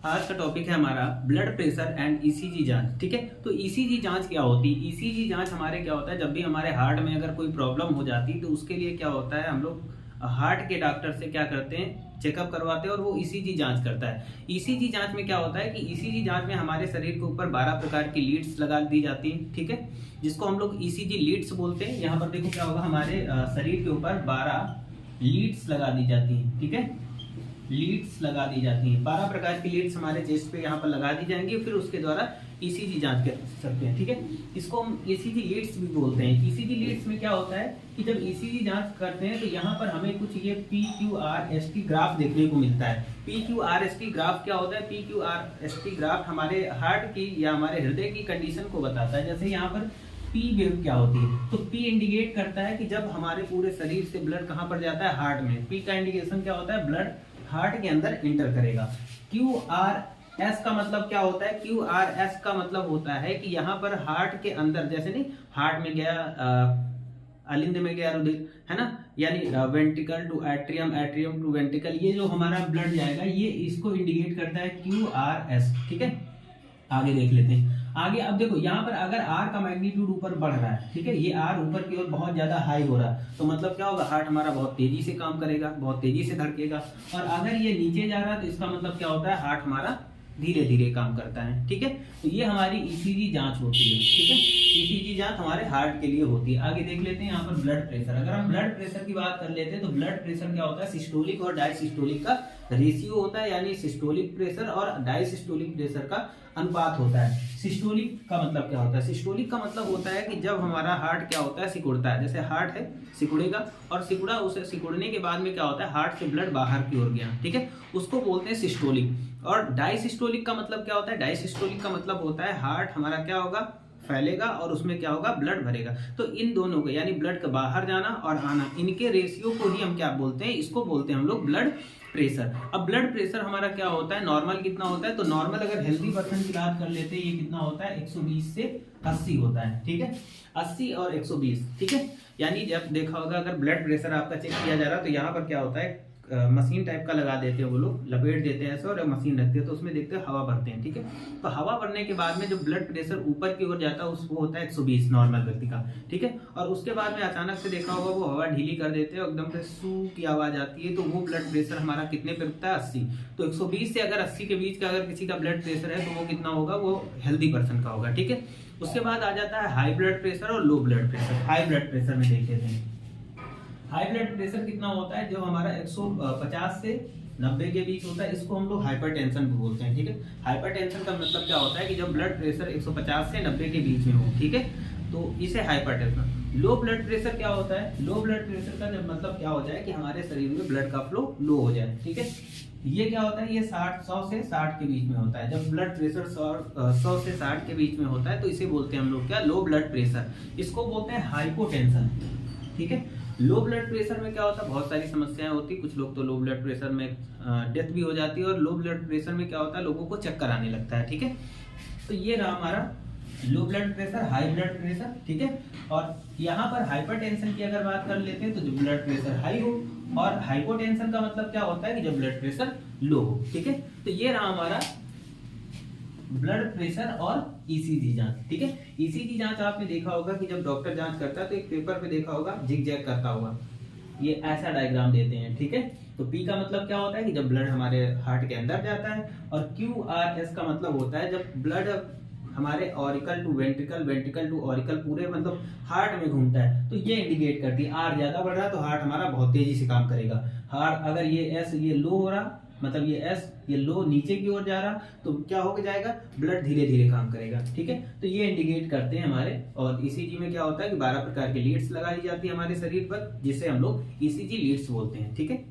आज का टॉपिक है हमारा ब्लड प्रेशर एंड ईसीजी जांच। ठीक है, तो ईसीजी जांच क्या होती है? ईसीजी जांच हमारे क्या होता है, जब भी हमारे हार्ट में अगर कोई प्रॉब्लम हो जाती है तो उसके लिए क्या होता है, हम लोग हार्ट के डॉक्टर से क्या करते हैं, चेकअप करवाते हैं और वो ईसीजी जांच करता है। ईसीजी जांच में क्या होता है कि ईसीजी जांच में हमारे शरीर के ऊपर 12 प्रकार की लीड्स लगा दी जाती हैं। ठीक है, जिसको हम लोग ईसीजी लीड्स बोलते हैं। यहाँ पर देखो क्या होगा, हमारे शरीर के ऊपर 12 लीड्स लगा दी जाती हैं। ठीक है, लीड्स लगा दी जाती हैं, 12 प्रकार की लीड्स हमारे चेस्ट पे यहाँ पर लगा दी जाएंगी, फिर उसके द्वारा ईसीजी जांच कर सकते हैं। ठीक है, इसको हम ईसीजी लीड्स भी बोलते हैं। ईसीजी लीड्स में क्या होता है कि जब ईसीजी जांच करते हैं तो यहाँ पर हमें कुछ ये PQRST ग्राफ देखने को मिलता है। PQRST ग्राफ क्या होता है? PQRST ग्राफ हमारे हार्ट की या हमारे हृदय की कंडीशन को बताता है। जैसे यहाँ पर पी वेव क्या होती है, तो पी इंडिकेट करता है कि जब हमारे पूरे शरीर से ब्लड कहाँ पर जाता है, हार्ट में। पी का इंडिकेशन क्या होता है, ब्लड हार्ट के अंदर इंटर करेगा। QRS का मतलब क्या होता है? QRS का मतलब होता है कि यहाँ पर हार्ट के अंदर, जैसे नहीं हार्ट में गया अलिंद में गया रुधिर, है ना, यानी ventricle to atrium, atrium to ventricle, ये जो हमारा ब्लड जाएगा ये इसको इंडिकेट करता है QRS। ठीक है, आगे देख लेते हैं। आगे अब देखो यहाँ पर अगर R का मैग्नीट्यूड ऊपर बढ़ रहा है, ठीक है, ये R ऊपर की ओर बहुत ज्यादा हाई हो रहा है, तो मतलब क्या होगा, हार्ट हमारा बहुत तेजी से काम करेगा, बहुत तेजी से धड़केगा। और अगर ये नीचे जा रहा है तो इसका मतलब क्या होता है, हार्ट हमारा धीरे धीरे काम करता है। ठीक है, तो ये हमारी ईसीजी जांच होती है। ठीक है, ईसीजी जांच हमारे हार्ट के लिए होती है। आगे देख लेते हैं यहाँ पर ब्लड प्रेशर। अगर हम ब्लड प्रेशर की बात कर लेते हैं तो ब्लड प्रेशर क्या होता है, सिस्टोलिक और डायसिस्टोलिक का रेशियो होता है, यानी सिस्टोलिक प्रेशर और डायसिस्टोलिक प्रेशर का अनुपात होता है। सिस्टोलिक का मतलब क्या होता है? सिस्टोलिक का मतलब होता है कि जब हमारा हार्ट क्या होता है, सिकुड़ता है। जैसे हार्ट है, सिकुड़ेगा और सिकुड़ा, उसे सिकुड़ने के बाद में क्या होता है, हार्ट से ब्लड बाहर की ओर गया। ठीक है, उसको बोलते हैं सिस्टोलिक। और डायसिस्टोलिक का मतलब क्या होता है? डायसिस्टोलिक का मतलब होता है हार्ट हमारा क्या होगा, फैलेगा और उसमें क्या होगा, ब्लड भरेगा। तो इन दोनों को, यानी ब्लड का बाहर जाना और आना, इनके रेशियो को ही हम क्या बोलते हैं, इसको बोलते हैं हम लोग ब्लड प्रेशर। अब ब्लड प्रेशर हमारा क्या होता है, नॉर्मल कितना होता है, तो नॉर्मल अगर हेल्दी पर्सन की बात कर लेते हैं, ये कितना होता है, 120 से 80 होता है। ठीक है, 80 और 120। ठीक है, यानी जब देखा होगा अगर ब्लड प्रेशर आपका चेक किया जा रहा है तो यहाँ पर क्या होता है, मशीन टाइप का लगा देते हैं वो लोग, लपेट देते हैं ऐसे और मशीन रखते हैं, तो उसमें देखते हैं हवा भरते हैं। ठीक है, तो हवा भरने के बाद में जो ब्लड प्रेशर ऊपर की ओर जाता है उसको होता है 120 नॉर्मल व्यक्ति का। ठीक है, और उसके बाद में अचानक से देखा होगा वो हवा ढीली कर देते हैं, एकदम से सू की आवाज आती है, तो वो ब्लड प्रेशर हमारा कितने पे रुकता है, 80। तो 120 से अगर 80 के बीच का अगर किसी का ब्लड प्रेशर है तो वो कितना होगा, वो हेल्दी पर्सन का होगा। ठीक है, उसके बाद आ जाता है हाई ब्लड प्रेशर और low blood pressure. High blood pressure में देख लेते हैं। हाई ब्लड प्रेशर कितना होता है, जो हमारा 150 से 90 के बीच होता है, इसको हम लोग हाइपरटेंशन भी बोलते हैं। ठीक है, हाइपरटेंशन का मतलब क्या होता है कि जब ब्लड प्रेशर 150 से 90 के बीच में हो, ठीक है, तो इसे हाइपरटेंशन। लो ब्लड प्रेशर क्या होता है? लो ब्लड प्रेशर का जब मतलब क्या हो जाए कि हमारे शरीर में ब्लड का फ्लो लो हो जाए। ठीक है, ये क्या होता है, ये 100 से 60 के बीच में होता है। जब ब्लड प्रेशर 100 से 60 के बीच में होता है तो इसे बोलते हैं हम लोग क्या, लो ब्लड प्रेशर। इसको बोलते हैं हाइपोटेंशन। ठीक है, लो ब्लड प्रेशर में क्या होता है, बहुत सारी समस्याएं होती, कुछ लोग तो लो ब्लड प्रेशर में डेथ भी हो जाती है, और लो ब्लड प्रेशर में क्या होता है, लोगों को चक्कर आने लगता है। ठीक है, तो ये रहा हमारा low blood pressure, high blood pressure. ठीक है, और यहाँ पर हाइपरटेंशन की अगर बात कर लेते हैं तो जो ब्लड प्रेशर हाई हो, और हाइपोटेंशन का मतलब क्या होता है कि जब ब्लड प्रेशर लो हो। ठीक है, तो ये रहा हमारा ब्लड प्रेशर और ईसीजी जांच। ठीक है, ईसीजी जांच आपने देखा होगा कि जब डॉक्टर जांच करता है तो एक पेपर पे देखा होगा जिग जैग करता हुआ, ये ऐसा डायग्राम देते हैं। ठीक है, तो पी का मतलब क्या होता है कि जब ब्लड हमारे हार्ट के अंदर जाता है, और QRS का मतलब होता है जब ब्लड हमारे auricle to ventricle, ventricle to auricle, पूरे मतलब हार्ट में घूमता है, तो ये इंडिकेट करती है R ज्यादा बढ़ रहा है तो हार्ट हमारा बहुत तेजी से काम करेगा। हार्ट अगर ये S ये लो हो रहा, मतलब ये S ये लो नीचे की ओर जा रहा, तो क्या हो जाएगा, ब्लड धीरे धीरे काम करेगा। ठीक है, तो ये इंडिकेट करते हैं हमारे। और ईसीजी में क्या होता है कि 12 प्रकार की लीड्स लगाई जाती है हमारे शरीर पर, जिसे हम लोग ईसीजी लीड्स बोलते हैं। ठीक है।